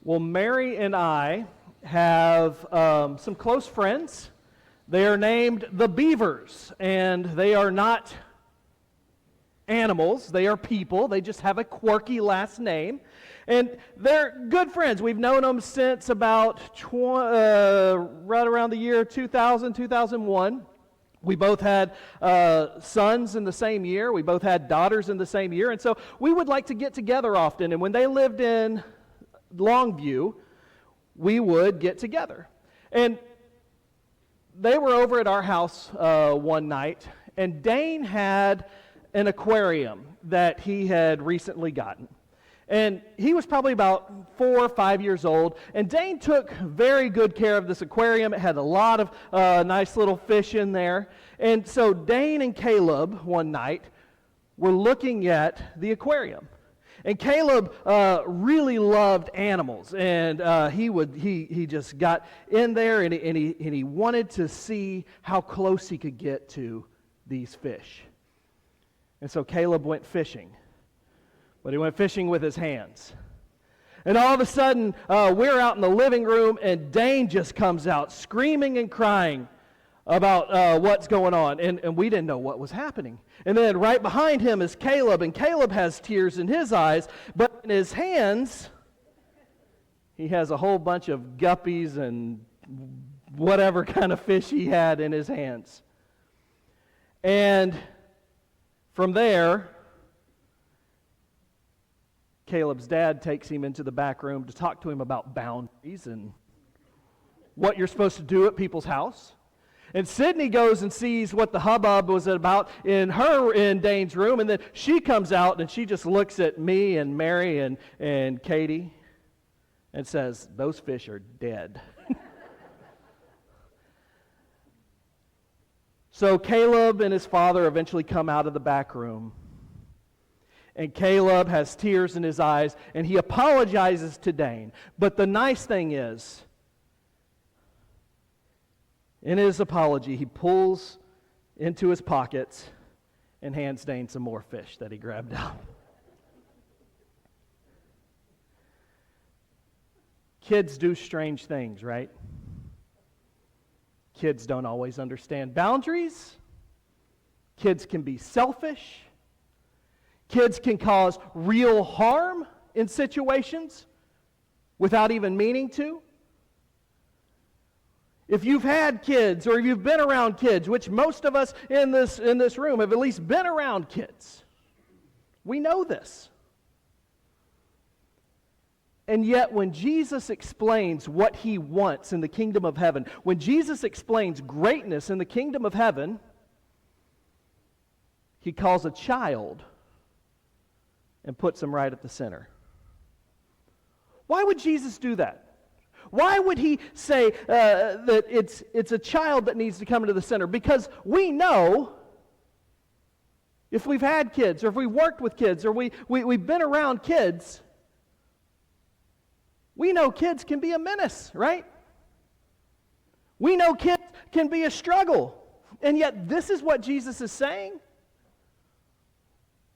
Well, Mary and I have some close friends. They are named the Beavers, and they are not animals. They are people. They just have a quirky last name. And they're good friends. We've known them since about right around the year 2000, 2001. We both had sons in the same year. We both had daughters in the same year. And so we would like to get together often. And when they lived in Longview, we would get together. And they were over at our house one night, and Dane had an aquarium that he had recently gotten. And he was probably about 4 or 5 years old, and Dane took very good care of this aquarium. It had a lot of nice little fish in there. And so Dane and Caleb one night were looking at the aquarium. And Caleb really loved animals, and he just got in there, and he wanted to see how close he could get to these fish. And so Caleb went fishing, but he went fishing with his hands. And all of a sudden, we're out in the living room, and Dane just comes out screaming and crying about what's going on, and we didn't know what was happening. And then right behind him is Caleb, and Caleb has tears in his eyes, but in his hands, he has a whole bunch of guppies and whatever kind of fish he had in his hands. And from there, Caleb's dad takes him into the back room to talk to him about boundaries and what you're supposed to do at people's house. And Sydney goes and sees what the hubbub was about in Dane's room, and then she comes out and she just looks at me and Mary and Katie and says, "Those fish are dead." So Caleb and his father eventually come out of the back room. And Caleb has tears in his eyes, and he apologizes to Dane. But the nice thing is, in his apology, he pulls into his pockets and hands Dane some more fish that he grabbed out. Kids do strange things, right? Kids don't always understand boundaries. Kids can be selfish. Kids can cause real harm in situations without even meaning to. If you've had kids or you've been around kids, which most of us in this room have at least been around kids, we know this. And yet when Jesus explains what he wants in the kingdom of heaven, when Jesus explains greatness in the kingdom of heaven, he calls a child and puts him right at the center. Why would Jesus do that? Why would he say that it's a child that needs to come into the center? Because we know, if we've had kids, or if we've worked with kids, or we've been around kids, we know kids can be a menace, right? We know kids can be a struggle. And yet this is what Jesus is saying?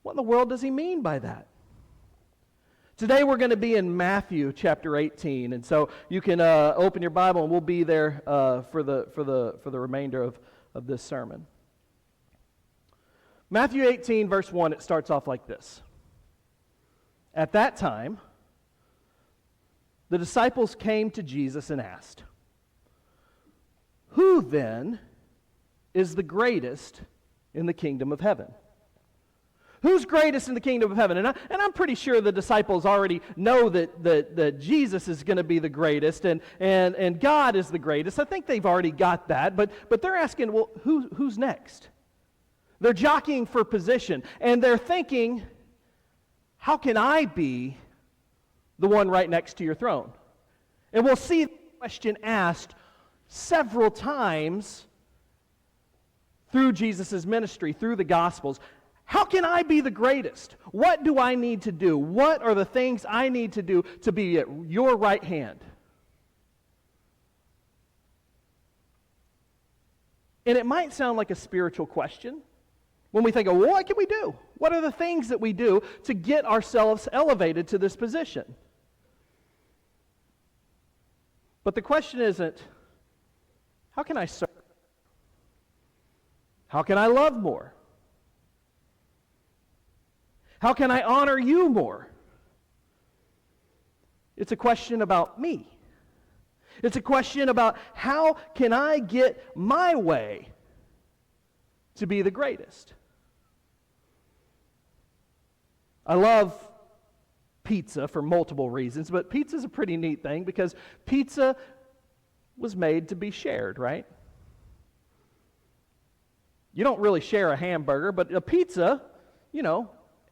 What in the world does he mean by that? Today we're going to be in Matthew chapter 18, and so you can open your Bible, and we'll be there for the remainder of this sermon. Matthew 18, verse 1, it starts off like this. At that time, the disciples came to Jesus and asked, "Who then is the greatest in the kingdom of heaven?" Who's greatest in the kingdom of heaven? And I'm pretty sure the disciples already know that Jesus is going to be the greatest and God is the greatest. I think they've already got that, but they're asking, well, who's next? They're jockeying for position, and they're thinking, how can I be the one right next to your throne? And we'll see the question asked several times through Jesus' ministry, through the Gospels. How can I be the greatest? What do I need to do? What are the things I need to do to be at your right hand? And it might sound like a spiritual question when we think of, well, what can we do? What are the things that we do to get ourselves elevated to this position? But the question isn't, how can I serve? How can I love more? How can I honor you more? It's a question about me. It's a question about how can I get my way to be the greatest? I love pizza for multiple reasons, but pizza is a pretty neat thing because pizza was made to be shared, right? You don't really share a hamburger, but a pizza,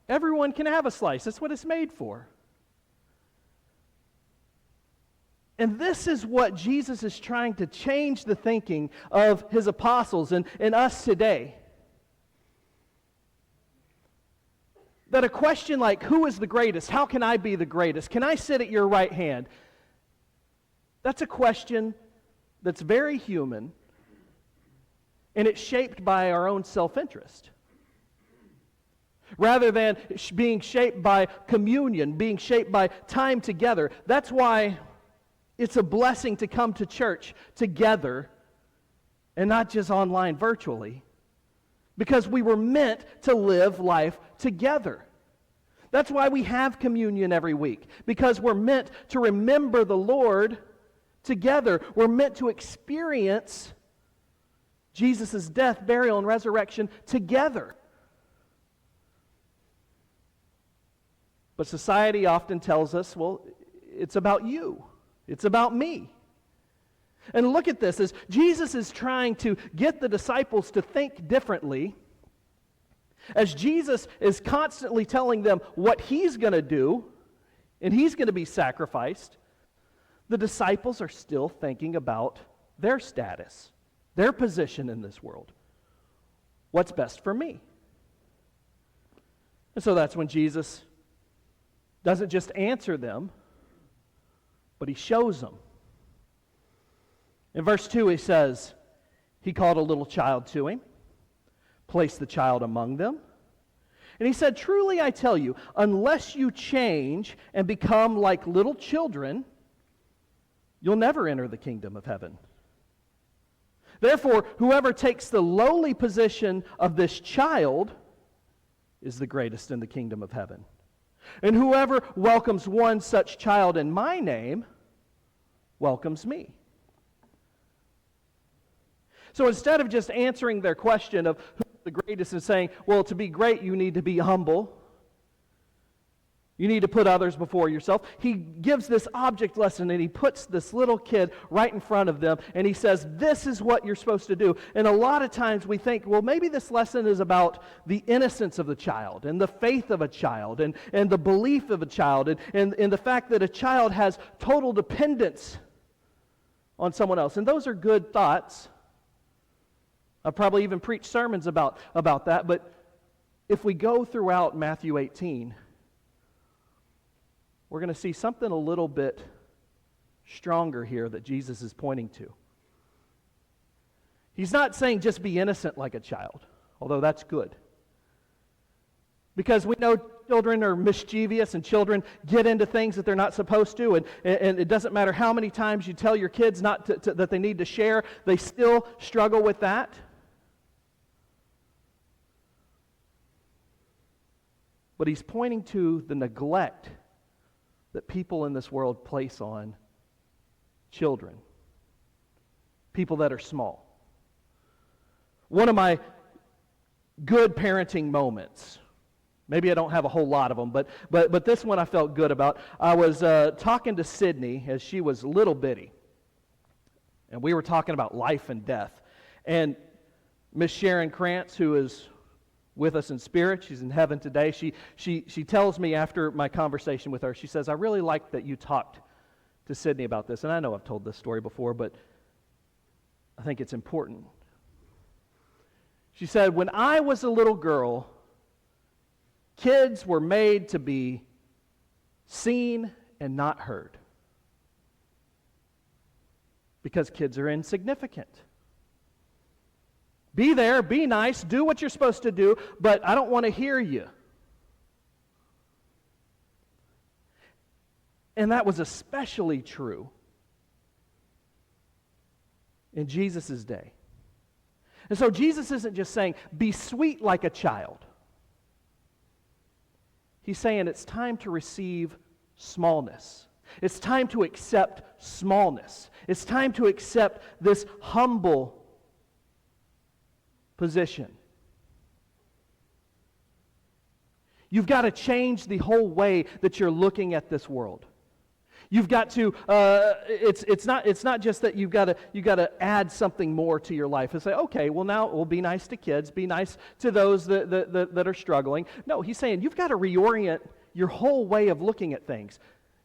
everyone can have a slice. That's what it's made for. And this is what Jesus is trying to change the thinking of his apostles and us today. That a question like, who is the greatest? How can I be the greatest? Can I sit at your right hand? That's a question that's very human, and it's shaped by our own self-interest. Rather than being shaped by communion, being shaped by time together. That's why it's a blessing to come to church together and not just online virtually. Because we were meant to live life together. That's why we have communion every week. Because we're meant to remember the Lord together. We're meant to experience Jesus' death, burial, and resurrection together. But society often tells us, well, it's about you. It's about me. And look at this, as Jesus is trying to get the disciples to think differently, as Jesus is constantly telling them what he's going to do, and he's going to be sacrificed, the disciples are still thinking about their status, their position in this world. What's best for me? And so that's when Jesus doesn't just answer them, but he shows them. In verse 2 he says, he called a little child to him, placed the child among them, and he said, truly I tell you, unless you change and become like little children, you'll never enter the kingdom of heaven. Therefore, whoever takes the lowly position of this child is the greatest in the kingdom of heaven. And whoever welcomes one such child in my name welcomes me. So instead of just answering their question of who's the greatest and saying, well, to be great, you need to be humble. You need to put others before yourself. He gives this object lesson and he puts this little kid right in front of them and he says, this is what you're supposed to do. And a lot of times we think, well, maybe this lesson is about the innocence of the child and the faith of a child and the belief of a child and the fact that a child has total dependence on someone else. And those are good thoughts. I've probably even preached sermons about that. But if we go throughout Matthew 18, we're going to see something a little bit stronger here that Jesus is pointing to. He's not saying just be innocent like a child, although that's good. Because we know children are mischievous and children get into things that they're not supposed to, and it doesn't matter how many times you tell your kids not that they need to share, they still struggle with that. But he's pointing to the neglect that people in this world place on children, people that are small. One of my good parenting moments, maybe I don't have a whole lot of them, but this one I felt good about. I was talking to Sydney as she was little bitty, and we were talking about life and death. And Miss Sharon Krantz, who is with us in spirit, she's in heaven today, she tells me after my conversation with her, she says, I really like that you talked to Sydney about this. And I know I've told this story before, but I think it's important. She said, when I was a little girl, kids were made to be seen and not heard. Because kids are insignificant. Be there, be nice, do what you're supposed to do, but I don't want to hear you. And that was especially true in Jesus' day. And so Jesus isn't just saying, be sweet like a child. He's saying it's time to receive smallness. It's time to accept smallness. It's time to accept this humble position. You've got to change the whole way that you're looking at this world. You've got to. It's not just that you've got to add something more to your life and say, okay, well now we'll be nice to kids, be nice to those that are struggling. No, he's saying you've got to reorient your whole way of looking at things.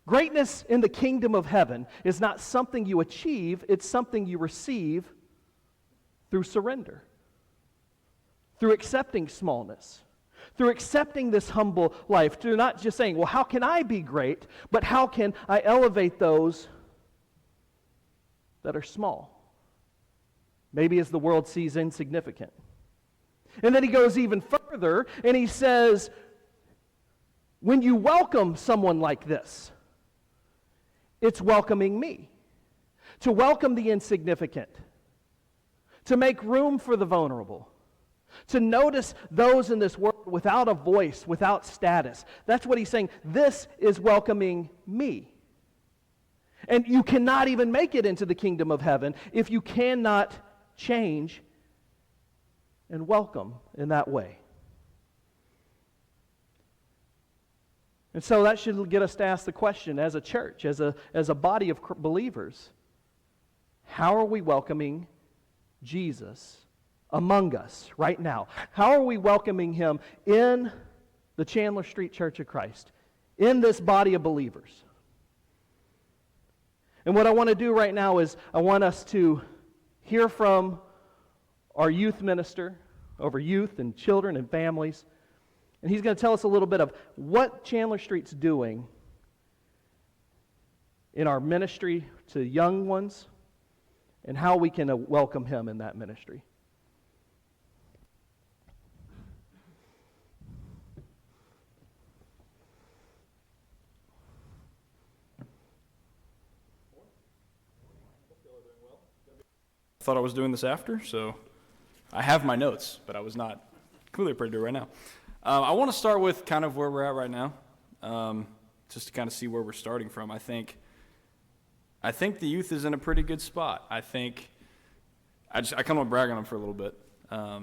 Greatness in the kingdom of heaven is not something you achieve; it's something you receive through surrender, through accepting smallness. Through accepting this humble life, through not just saying, well, how can I be great, but how can I elevate those that are small? Maybe as the world sees insignificant. And then he goes even further, and he says, when you welcome someone like this, it's welcoming me. To welcome the insignificant. To make room for the vulnerable. To notice those in this world without a voice, without status. That's what he's saying. This is welcoming me. And you cannot even make it into the kingdom of heaven if you cannot change and welcome in that way. And so that should get us to ask the question as a church, as a body of believers, how are we welcoming Jesus among us right now? How are we welcoming him in the Chandler Street Church of Christ, in this body of believers? And what I want to do right now is I want us to hear from our youth minister over youth and children and families. And he's going to tell us a little bit of what Chandler Street's doing in our ministry to young ones and how we can welcome him in that ministry. Thought I was doing this after, so I have my notes, but I was not clearly prepared to do it right now. I want to start with kind of where we're at right now, just to kind of see where we're starting from. I think the youth is in a pretty good spot. I think I kind of want to brag on them for a little bit. I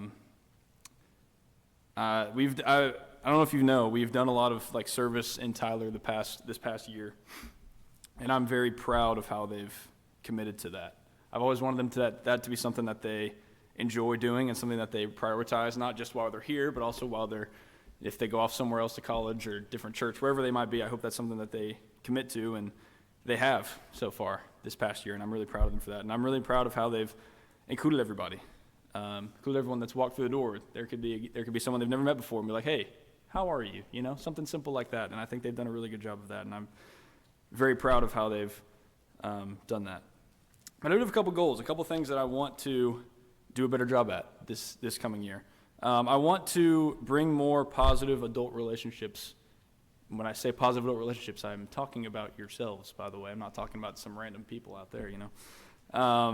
don't know if you know, we've done a lot of like service in Tyler this past year, and I'm very proud of how they've committed to that. I've always wanted them that to be something that they enjoy doing and something that they prioritize, not just while they're here, but also if they go off somewhere else to college or different church, wherever they might be. I hope that's something that they commit to, and they have so far this past year, and I'm really proud of them for that. And I'm really proud of how they've included everybody, included everyone that's walked through the door. There could be someone they've never met before and be like, hey, how are you? You know, something simple like that. And I think they've done a really good job of that, and I'm very proud of how they've done that. But I do have a couple goals, a couple things that I want to do a better job at this coming year. I want to bring more positive adult relationships. When I say positive adult relationships, I'm talking about yourselves, by the way. I'm not talking about some random people out there, you know.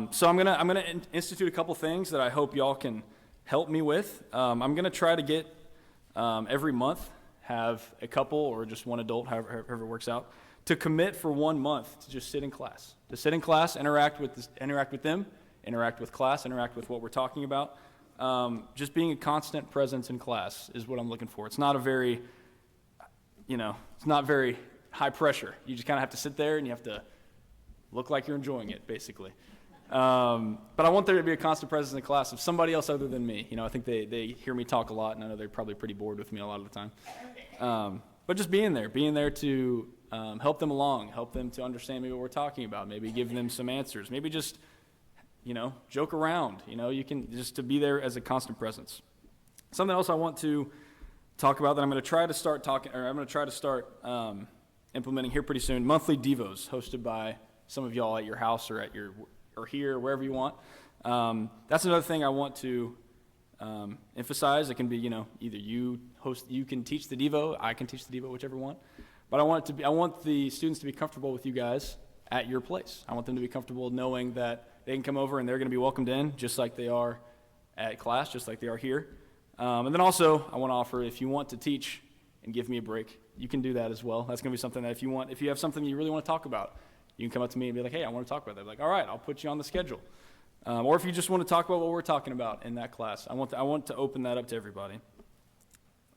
So I'm gonna institute a couple things that I hope y'all can help me with. I'm gonna try to get every month have a couple or just one adult, however it works out, to commit for 1 month to just sit in class. To sit in class, interact with them, interact with class, interact with what we're talking about. Just being a constant presence in class is what I'm looking for. It's not very high pressure. You just kind of have to sit there and you have to look like you're enjoying it, basically. But I want there to be a constant presence in class of somebody else other than me. You know, I think they hear me talk a lot, and I know they're probably pretty bored with me a lot of the time. But just being there to help them along, help them to understand maybe what we're talking about, maybe give them some answers, maybe just, joke around. You can just to be there as a constant presence. Something else I want to talk about that I'm going to try to start implementing here pretty soon, monthly devos hosted by some of y'all at your house or or here, or wherever you want. That's another thing I want to emphasize. It can be, either you can teach the devo, I can teach the devo, whichever one. But I want the students to be comfortable with you guys at your place. I want them to be comfortable knowing that they can come over and they're going to be welcomed in just like they are at class, just like they are here. And then also, I want to offer, if you want to teach and give me a break, you can do that as well. That's going to be something that if you have something you really want to talk about, you can come up to me and be like, hey, I want to talk about that. I'll be like, all right, I'll put you on the schedule. Or if you just want to talk about what we're talking about in that class, I want to open that up to everybody.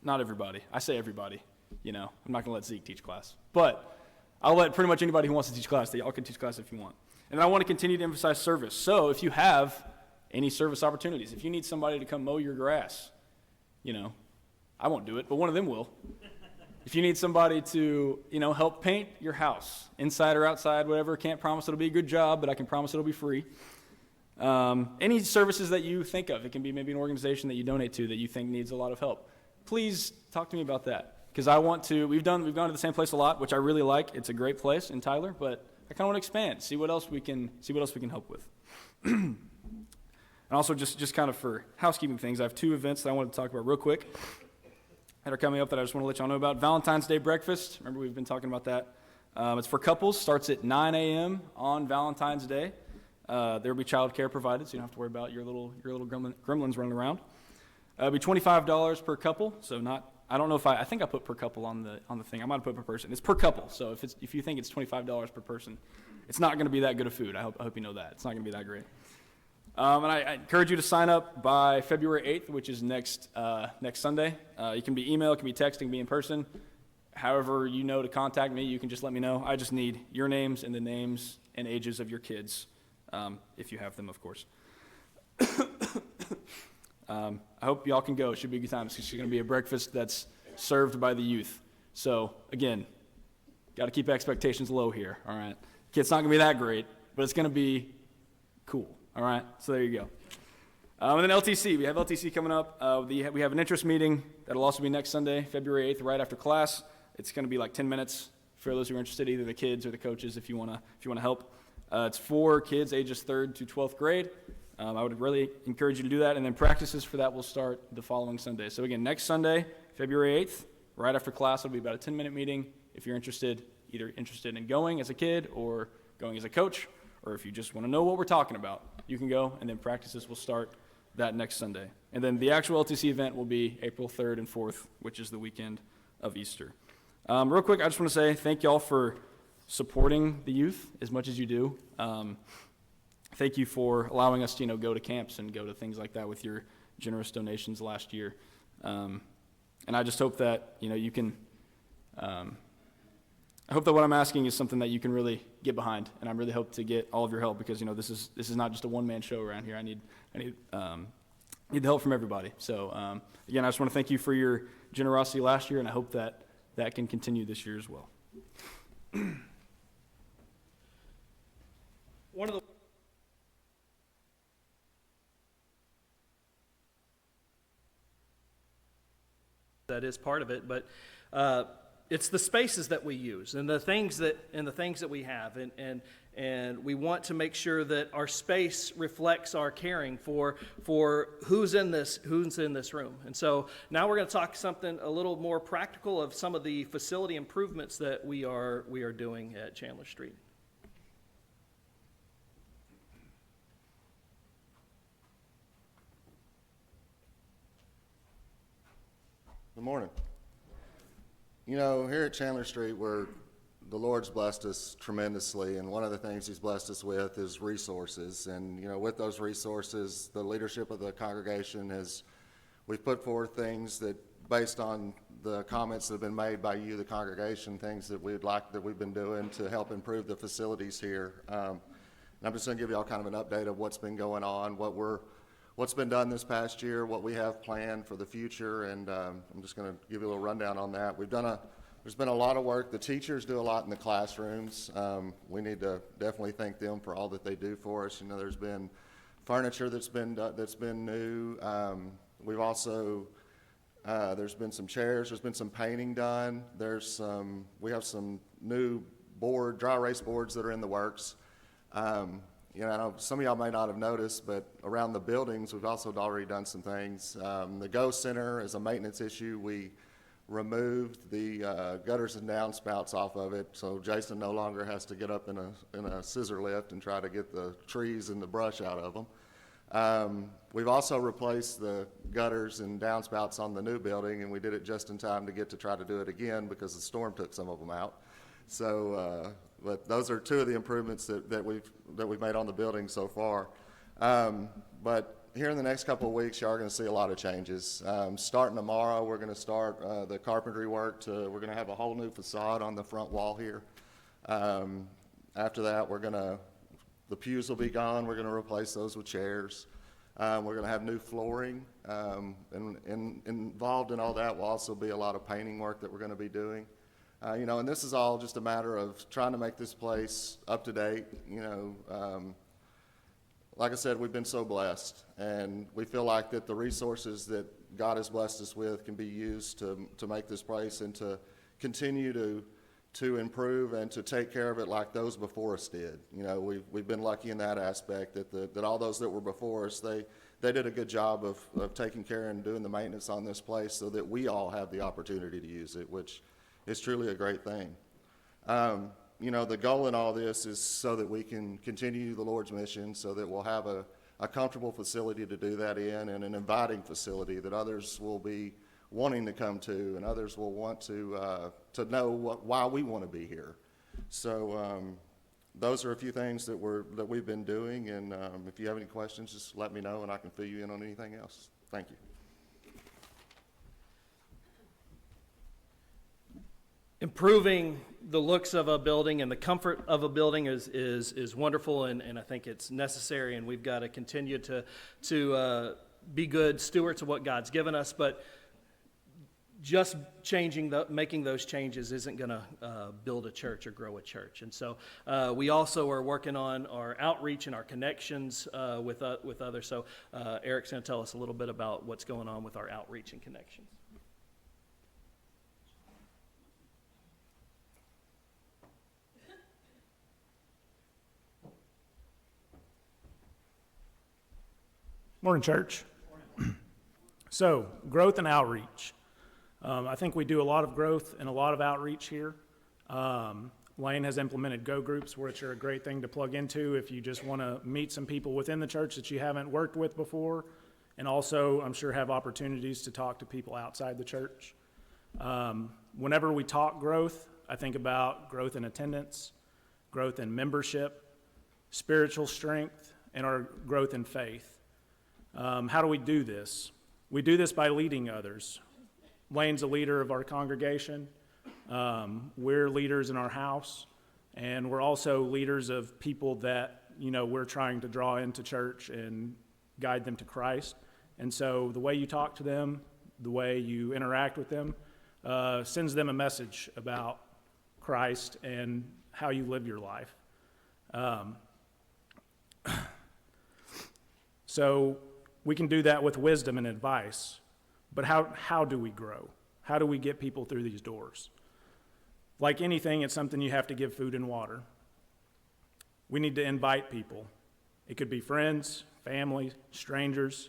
Not everybody. I say everybody. I'm not going to let Zeke teach class. But I'll let pretty much anybody who wants to teach class, y'all can teach class if you want. And then I want to continue to emphasize service. So if you have any service opportunities, if you need somebody to come mow your grass, I won't do it, but one of them will. If you need somebody to, help paint your house, inside or outside, whatever, can't promise it'll be a good job, but I can promise it'll be free. Any services that you think of, it can be maybe an organization that you donate to that you think needs a lot of help. Please talk to me about that, because we've gone to the same place a lot, which I really like. It's a great place in Tyler, but I kind of want to expand, see what else we can help with. And also just kind of for housekeeping things, I have 2 events that I wanted to talk about real quick that are coming up that I just want to let y'all know about. Valentine's Day breakfast. Remember, we've been talking about that. It's for couples. Starts at 9 a.m. on Valentine's Day. There will be child care provided, so you don't have to worry about your little gremlins running around. It'll be $25 per couple. So I don't know if I think I put per couple on the thing. I might have put per person. It's per couple. So if you think it's $25 per person, it's not going to be that good of food. I hope you know that. It's not going to be that great. And I encourage you to sign up by February 8th, which is next Sunday. You can be email, it can be texting, it can be in person. However you know to contact me, you can just let me know. I just need your names and the names and ages of your kids, if you have them, of course. I hope y'all can go. It should be a good time. It's going to be a breakfast that's served by the youth. So, again, got to keep expectations low here, all right? It's not going to be that great, but it's going to be cool. All right, so there you go. And then LTC, we have LTC coming up. We have an interest meeting that'll also be next Sunday, February 8th, right after class. It's going to be like 10 minutes for those who are interested, either the kids or the coaches, if you want to help. It's for kids ages 3rd to 12th grade. I would really encourage you to do that, and then practices for that will start the following Sunday. So again, next Sunday, February 8th, right after class, it'll be about a 10-minute meeting. If you're either interested in going as a kid or going as a coach, or if you just want to know what we're talking about, you can go, and then practices will start that next Sunday. And then the actual LTC event will be April 3rd and 4th, which is the weekend of Easter. Real quick, I just want to say thank y'all for supporting the youth as much as you do. Thank you for allowing us to, go to camps and go to things like that with your generous donations last year. And I just hope that, you can, I hope that what I'm asking is something that you can really get behind, and I really hope to get all of your help, because this is not just a one-man show around here. I need the help from everybody. So again, I just want to thank you for your generosity last year, and I hope that can continue this year as well. One of the that is part of it, but it's the spaces that we use and the things that we have, and we want to make sure that our space reflects our caring for who's in this room. And so now we're going to talk something a little more practical of some of the facility improvements that we are doing at Chandler Street. Good morning. Here at Chandler Street, the Lord's blessed us tremendously, and one of the things He's blessed us with is resources. And, with those resources, the leadership of the congregation we've put forth things that, based on the comments that have been made by you, the congregation, things that we've been doing to help improve the facilities here. And I'm just going to give you all kind of an update of what's been going on, what's been done this past year, what we have planned for the future, and I'm just going to give you a little rundown on that. There's been a lot of work. The teachers do a lot in the classrooms. We need to definitely thank them for all that they do for us. There's been furniture that's been new. We've also there's been some chairs. There's been some painting done. We have some new dry erase boards that are in the works. I know some of y'all may not have noticed, but around the buildings, we've also already done some things. The Go Center is a maintenance issue. We removed the gutters and downspouts off of it, so Jason no longer has to get up in a scissor lift and try to get the trees and the brush out of them. We've also replaced the gutters and downspouts on the new building, and we did it just in time to get to try to do it again because the storm took some of them out. So, but those are two of the improvements that we've made on the building so far. But here in the next couple of weeks, you are going to see a lot of changes. Starting tomorrow, we're going to start the carpentry work. We're going to have a whole new facade on the front wall here. After that, the pews will be gone. We're going to replace those with chairs. We're going to have new flooring. And involved in all that will also be a lot of painting work that we're going to be doing. And this is all just a matter of trying to make this place up to date. Like I said, we've been so blessed, and we feel like that the resources that God has blessed us with can be used to make this place and to continue to improve and to take care of it like those before us did. We've been lucky in that aspect that all those that were before us, they did a good job of taking care and doing the maintenance on this place so that we all have the opportunity to use it, which is truly a great thing. The goal in all this is so that we can continue the Lord's mission, so that we'll have a comfortable facility to do that in, and an inviting facility that others will be wanting to come to, and others will want to know why we want to be here. So those are a few things that we've been doing, and if you have any questions, just let me know, and I can fill you in on anything else. Thank you. Improving the looks of a building and the comfort of a building is wonderful, and I think it's necessary, and we've got to continue to be good stewards of what God's given us. But just making those changes isn't going to build a church or grow a church. And so we also are working on our outreach and our connections with others. So Eric's going to tell us a little bit about what's going on with our outreach and connections. Morning, church. So, growth and outreach. I think we do a lot of growth and a lot of outreach here. Lane has implemented Go Groups, which are a great thing to plug into if you just want to meet some people within the church that you haven't worked with before, and also, I'm sure, have opportunities to talk to people outside the church. Whenever we talk growth, I think about growth in attendance, growth in membership, spiritual strength, and our growth in faith. How do we do this? We do this by leading others. Lane's a leader of our congregation. We're leaders in our house, and we're also leaders of people that, we're trying to draw into church and guide them to Christ. And so the way you talk to them, the way you interact with them, sends them a message about Christ and how you live your life. So we can do that with wisdom and advice, but how do we grow? How do we get people through these doors? Like anything, it's something you have to give food and water. We need to invite people. It could be friends, family, strangers.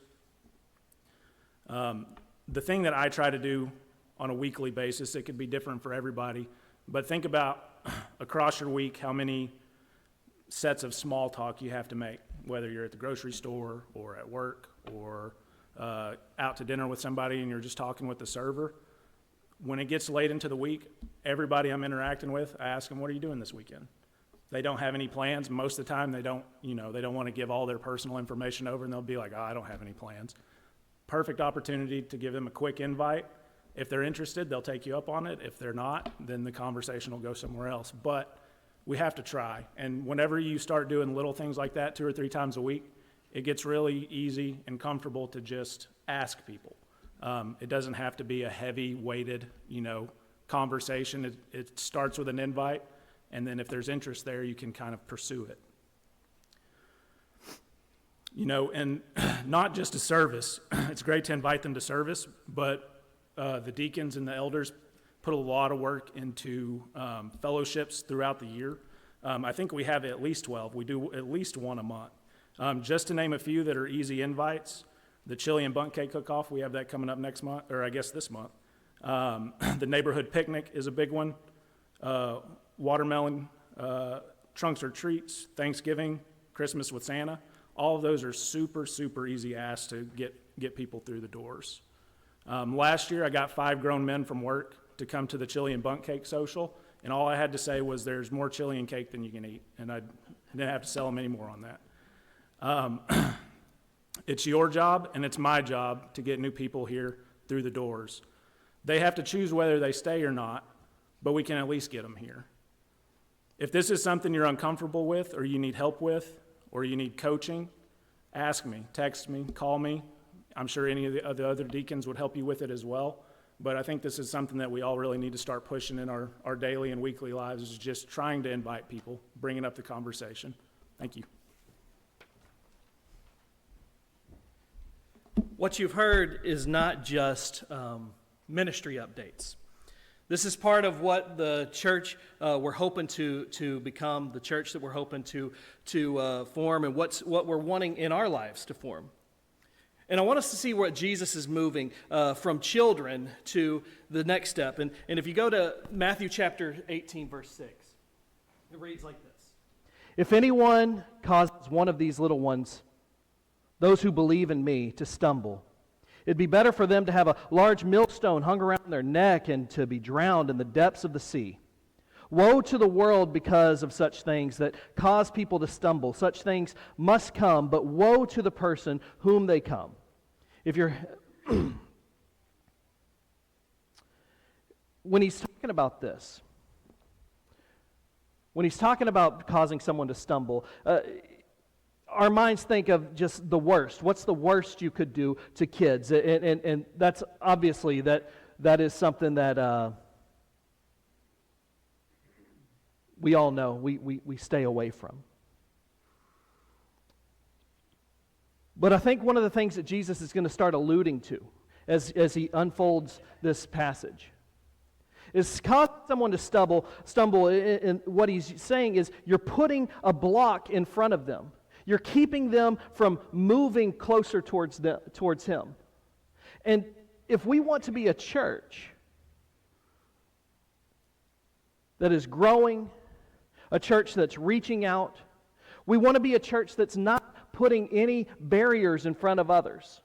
The thing that I try to do on a weekly basis, it could be different for everybody, but think about across your week how many sets of small talk you have to make, whether you're at the grocery store or at work or out to dinner with somebody and you're just talking with the server. When it gets late into the week, everybody I'm interacting with, I ask them, what are you doing this weekend? They don't have any plans. Most of the time they don't want to give all their personal information over, and they'll be like, oh, I don't have any plans. Perfect opportunity to give them a quick invite. If they're interested, they'll take you up on it. If they're not, then the conversation will go somewhere else. But we have to try. And whenever you start doing little things like that 2 or 3 times a week, it gets really easy and comfortable to just ask people. It doesn't have to be a heavy weighted, conversation. It starts with an invite, and then if there's interest there, you can kind of pursue it. And not just a service. It's great to invite them to service, but the deacons and the elders put a lot of work into fellowships throughout the year. I think we have at least 12. We do at least one a month. Just to name a few that are easy invites, the chili and bundt cake cook-off, we have that coming up next month, or I guess this month. The neighborhood picnic is a big one. Watermelon, trunks or treats, Thanksgiving, Christmas with Santa. All of those are super, super easy asks to get people through the doors. Last year, I got 5 grown men from work to come to the chili and bundt cake social, and all I had to say was there's more chili and cake than you can eat, and I didn't have to sell them any more on that. It's your job, and it's my job to get new people here through the doors. They have to choose whether they stay or not, but we can at least get them here. If this is something you're uncomfortable with, or you need help with, or you need coaching, ask me, text me, call me. I'm sure any of the other deacons would help you with it as well. But I think this is something that we all really need to start pushing in our daily and weekly lives, is just trying to invite people, bringing up the conversation. Thank you. What you've heard is not just ministry updates. This is part of what the church we're hoping to become, the church that we're hoping to form, and what we're wanting in our lives to form. And I want us to see what Jesus is moving from children to the next step. And if you go to Matthew chapter 18, verse 6, it reads like this. If anyone causes one of these little ones, those who believe in me, to stumble, it'd be better for them to have a large millstone hung around their neck and to be drowned in the depths of the sea. Woe to the world because of such things that cause people to stumble. Such things must come, but woe to the person whom they come. If you're when he's talking about this, when he's talking about causing someone to stumble, our minds think of just the worst. What's the worst you could do to kids? And that's obviously that is something that we all know we stay away from. But I think one of the things that Jesus is going to start alluding to as he unfolds this passage is cause someone to stumble. And what he's saying is you're putting a block in front of them. You're keeping them from moving closer towards him. And if we want to be a church that is growing, a church that's reaching out, we want to be a church that's not putting any barriers in front of others.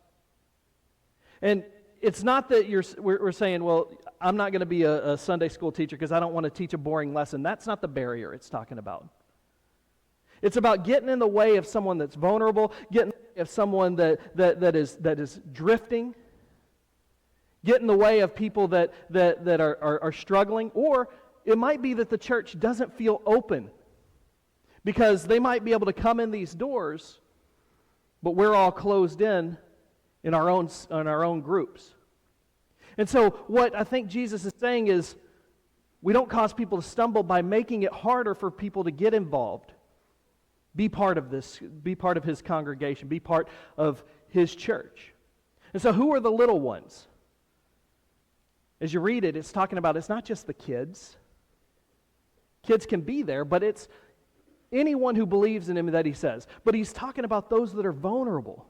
And it's not that we're saying, well, I'm not going to be a Sunday school teacher because I don't want to teach a boring lesson. That's not the barrier it's talking about. It's about getting in the way of someone that's vulnerable, getting in the way of someone that is drifting, get in the way of people that are struggling, or it might be that the church doesn't feel open because they might be able to come in these doors, but we're all closed in our own groups. And so what I think Jesus is saying is we don't cause people to stumble by making it harder for people to get involved. Be part of this, be part of his congregation, be part of his church. And so who are the little ones? As you read it, it's talking about, it's not just the kids. Kids can be there, but it's anyone who believes in him that he says. But he's talking about those that are vulnerable,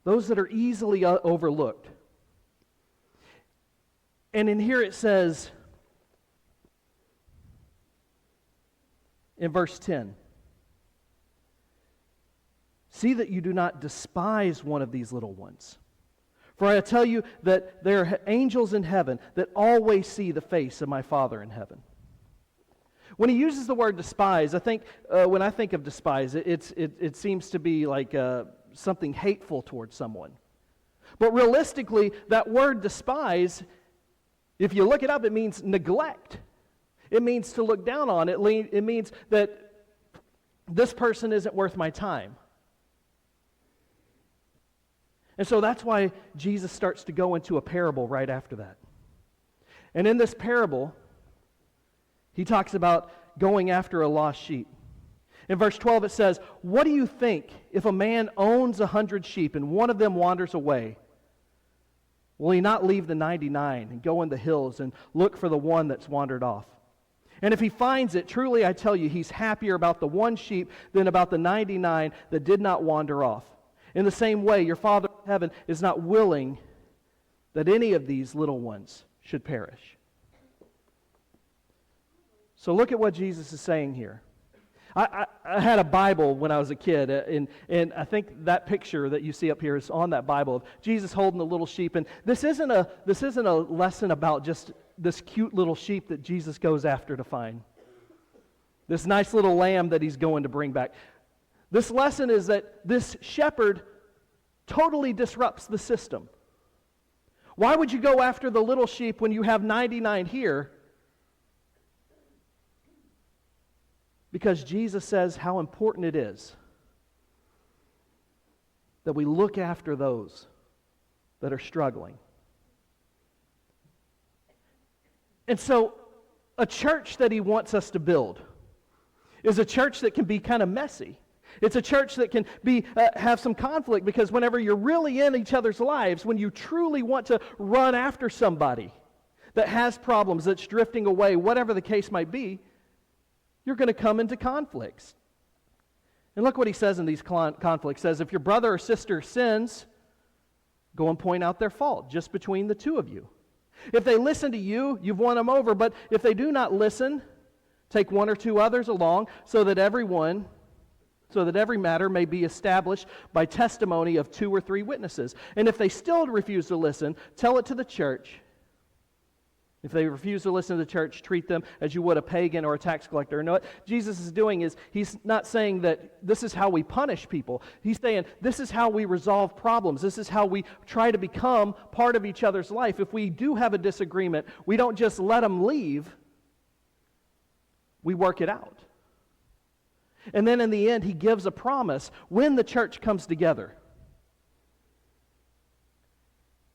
those that are easily overlooked. And in here it says, in verse 10, see that you do not despise one of these little ones. For I tell you that there are angels in heaven that always see the face of my Father in heaven. When he uses the word despise, I think when I think of despise, it seems to be like something hateful towards someone. But realistically, that word despise, if you look it up, it means neglect. It means to look down on. It means that this person isn't worth my time. And so that's why Jesus starts to go into a parable right after that. And in this parable, he talks about going after a lost sheep. In verse 12 it says, what do you think if a man owns 100 sheep and one of them wanders away? Will he not leave the 99 and go in the hills and look for the one that's wandered off? And if he finds it, truly I tell you, he's happier about the one sheep than about the 99 that did not wander off. In the same way, your Father in heaven is not willing that any of these little ones should perish. So look at what Jesus is saying here. I had a Bible when I was a kid, and I think that picture that you see up here is on that Bible of Jesus holding the little sheep. And this isn't a lesson about just this cute little sheep that Jesus goes after to find. This nice little lamb that he's going to bring back. This lesson is that this shepherd totally disrupts the system. Why would you go after the little sheep when you have 99 here? Because Jesus says how important it is that we look after those that are struggling. And so, a church that he wants us to build is a church that can be kind of messy. It's a church that can have some conflict, because whenever you're really in each other's lives, when you truly want to run after somebody that has problems, that's drifting away, whatever the case might be, you're going to come into conflicts. And look what he says in these conflicts. He says, if your brother or sister sins, go and point out their fault, just between the two of you. If they listen to you, you've won them over. But if they do not listen, take one or two others along, so that every matter may be established by testimony of 2 or 3 witnesses. And if they still refuse to listen, tell it to the church. If they refuse to listen to the church, treat them as you would a pagan or a tax collector. And what Jesus is doing is, he's not saying that this is how we punish people. He's saying this is how we resolve problems. This is how we try to become part of each other's life. If we do have a disagreement, we don't just let them leave. We work it out. And then in the end, he gives a promise when the church comes together.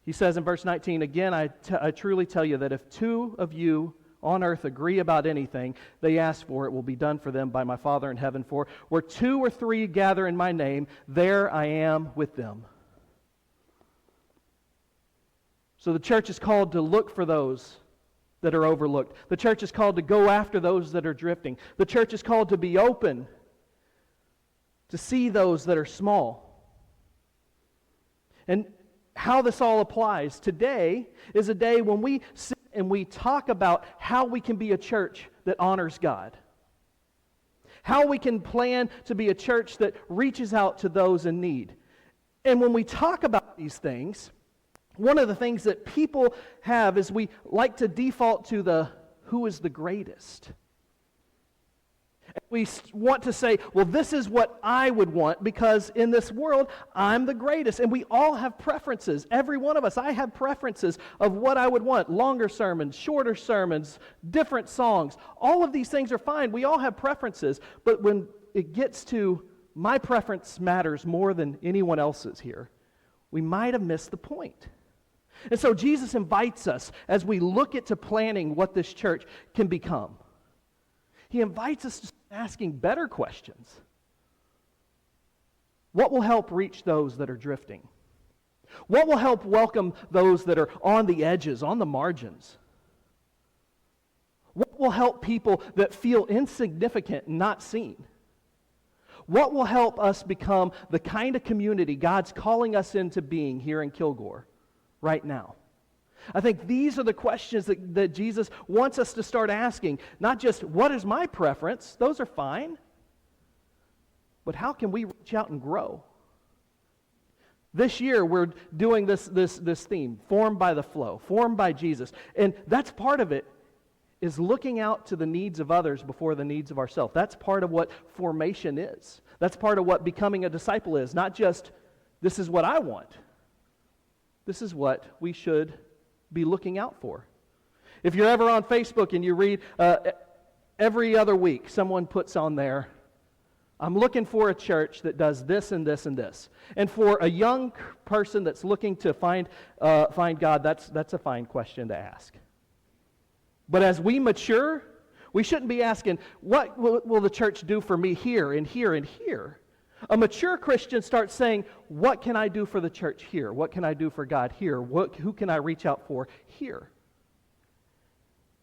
He says in verse 19, again, I truly tell you that if 2 of you on earth agree about anything they ask for, it will be done for them by my Father in heaven. For where 2 or 3 gather in my name, there I am with them. So the church is called to look for those that are overlooked. The church is called to go after those that are drifting. The church is called to be open, to see those that are small. And how this all applies today is a day when we sit and we talk about how we can be a church that honors God. How we can plan to be a church that reaches out to those in need. And when we talk about these things, one of the things that people have is we like to default to the who is the greatest. We want to say, well, this is what I would want because in this world, I'm the greatest. And we all have preferences. Every one of us, I have preferences of what I would want. Longer sermons, shorter sermons, different songs. All of these things are fine. We all have preferences. But when it gets to my preference matters more than anyone else's here, we might have missed the point. And so Jesus invites us as we look into planning what this church can become. He invites us to start asking better questions. What will help reach those that are drifting? What will help welcome those that are on the edges, on the margins? What will help people that feel insignificant and not seen? What will help us become the kind of community God's calling us into being here in Kilgore right now? I think these are the questions that Jesus wants us to start asking. Not just, what is my preference? Those are fine. But how can we reach out and grow? This year, we're doing this theme, formed by the flow, formed by Jesus. And that's part of it, is looking out to the needs of others before the needs of ourselves. That's part of what formation is. That's part of what becoming a disciple is. Not just, this is what I want. This is what we should be looking out for. If you're ever on Facebook and you read every other week, someone puts on there, I'm looking for a church that does this and this and this. And for a young person that's looking to find God, that's a fine question to ask. But as we mature, we shouldn't be asking, what will the church do for me here and here and here? A mature Christian starts saying, what can I do for the church here? What can I do for God here? Who can I reach out for here?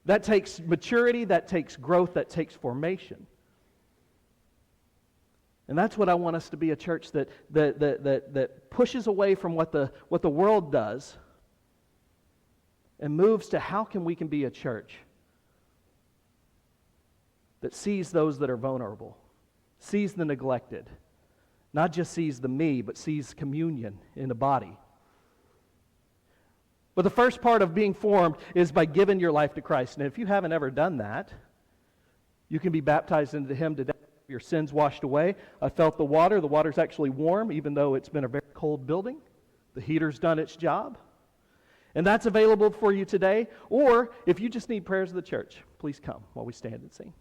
That takes maturity, that takes growth, that takes formation. And that's what I want us to be, a church that pushes away from what the world does and moves to how we can be a church that sees those that are vulnerable, sees the neglected, not just sees the me, but sees communion in the body. But the first part of being formed is by giving your life to Christ. And if you haven't ever done that, you can be baptized into Him today. Your sins washed away. I felt the water. The water's actually warm, even though it's been a very cold building. The heater's done its job. And that's available for you today. Or if you just need prayers of the church, please come while we stand and sing.